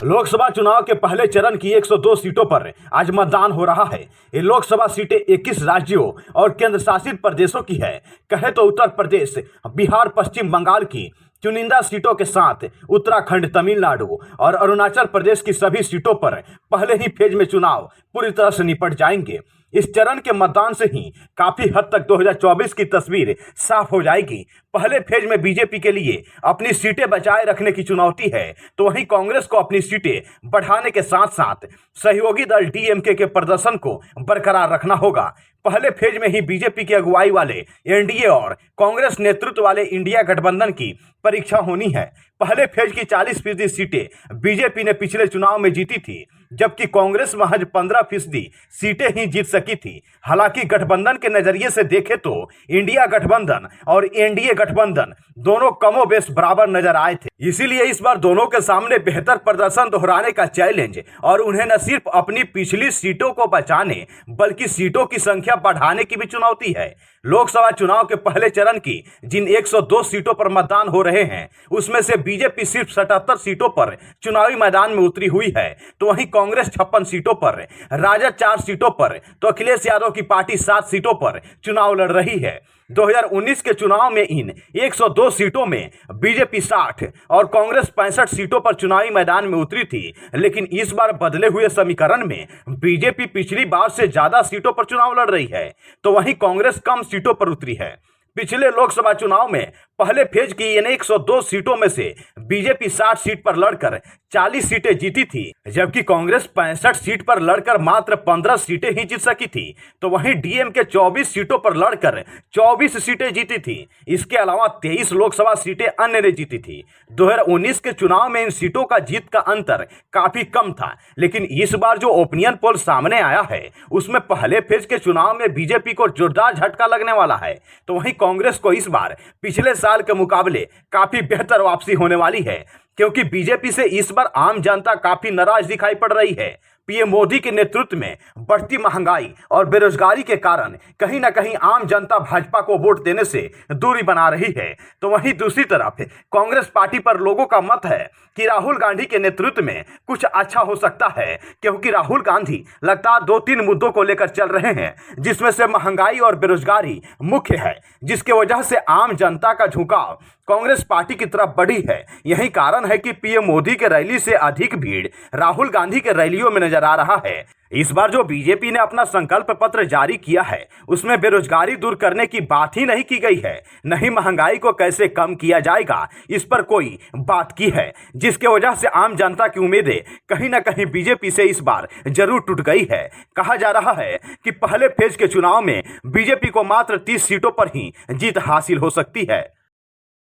लोकसभा चुनाव के पहले चरण की 102 सीटों पर आज मतदान हो रहा है। ये लोकसभा सीटें 21 राज्यों और केंद्र शासित प्रदेशों की है। कहे तो उत्तर प्रदेश, बिहार, पश्चिम बंगाल की चुनिंदा सीटों के साथ उत्तराखंड, तमिलनाडु और अरुणाचल प्रदेश की सभी सीटों पर पहले ही फेज में चुनाव पूरी तरह से निपट जाएंगे। इस चरण के मतदान से ही काफी हद तक 2024 की तस्वीर साफ हो जाएगी। पहले फेज में बीजेपी के लिए अपनी सीटें बचाए रखने की चुनौती है, तो वहीं कांग्रेस को अपनी सीटें बढ़ाने के साथ साथ सहयोगी दल डीएमके के प्रदर्शन को बरकरार रखना होगा। पहले फेज में ही बीजेपी की अगुवाई वाले एनडीए और कांग्रेस नेतृत्व वाले इंडिया गठबंधन की परीक्षा होनी है। पहले फेज की 40% सीटें बीजेपी ने पिछले चुनाव में जीती थी, जबकि कांग्रेस महज 15% सीटें ही जीत सकी थी। हालांकि गठबंधन के नजरिए से देखें तो इंडिया गठबंधन और एनडीए गठबंधन दोनों कमोबेश बराबर नजर आए थे। इसीलिए इस बार दोनों के सामने बेहतर प्रदर्शन दोहराने का चैलेंज और उन्हें न सिर्फ अपनी पिछली सीटों को बचाने बल्कि सीटों की संख्या बढ़ाने की भी चुनौती है। लोकसभा चुनाव के पहले चरण की जिन 102 सीटों पर मतदान हो रहे हैं, उसमें से बीजेपी सिर्फ 77 सीटों पर चुनावी मैदान में उतरी हुई है, तो वहीं कांग्रेस 56 सीटों पर, राजद 4 सीटों पर, तो अखिलेश यादव की पार्टी 7 सीटों पर चुनाव लड़ रही है। 2019 के चुनाव में इन 102 सीटों में बीजेपी 60 और कांग्रेस 65 सीटों पर चुनावी मैदान में उतरी थी, लेकिन इस बार बदले हुए समीकरण में बीजेपी पिछली बार से ज्यादा सीटों पर चुनाव लड़ रही है, तो वहीं कांग्रेस कम सीटों पर उतरी है। पिछले लोकसभा चुनाव में पहले फेज की इन 102 सीटों में से बीजेपी 60 सीट पर लड़कर 40 सीटें जीती थी, जबकि कांग्रेस 65 सीट पर लड़कर मात्र 15 सीटें ही जीत सकी थी, तो वहीं डीएमके 24 सीटों पर लड़कर 24 सीटें जीती थी। इसके अलावा 23 लोकसभा सीटें अन्य ने जीती थी। 2019 के चुनाव में इन सीटों का जीत का अंतर काफी कम था, लेकिन इस बार जो ओपिनियन पोल सामने आया है, उसमें पहले फेज के चुनाव में बीजेपी को जोरदार झटका लगने वाला है, तो वहीं कांग्रेस को इस बार पिछले साल के मुकाबले काफी बेहतर वापसी होने वाली है, क्योंकि बीजेपी से इस बार आम जनता काफी नाराज दिखाई पड़ रही है। पीएम मोदी के नेतृत्व में बढ़ती महंगाई और बेरोजगारी के कारण कहीं ना कहीं आम जनता भाजपा को वोट देने से दूरी बना रही है, तो वहीं दूसरी तरफ कांग्रेस पार्टी पर लोगों का मत है कि राहुल गांधी के नेतृत्व में कुछ अच्छा हो सकता है, क्योंकि राहुल गांधी लगातार 2-3 मुद्दों को लेकर चल रहे हैं, जिसमें से महंगाई और बेरोजगारी मुख्य है, जिसके वजह से आम जनता का झुकाव कांग्रेस पार्टी की तरफ बढ़ी है। यही कारण है कि पीएम मोदी के रैली से अधिक भीड़ राहुल गांधी के रैलियों में नजर आ रहा है। इस बार जो बीजेपी ने अपना संकल्प पत्र जारी किया है, उसमें बेरोजगारी दूर करने की बात ही नहीं की गई है, नहीं महंगाई को कैसे कम किया जाएगा इस पर कोई बात की है, जिसके वजह से आम जनता की उम्मीदें कहीं ना कहीं बीजेपी से इस बार जरूर टूट गई है। कहा जा रहा है कि पहले फेज के चुनाव में बीजेपी को मात्र 30 सीटों पर ही जीत हासिल हो सकती है।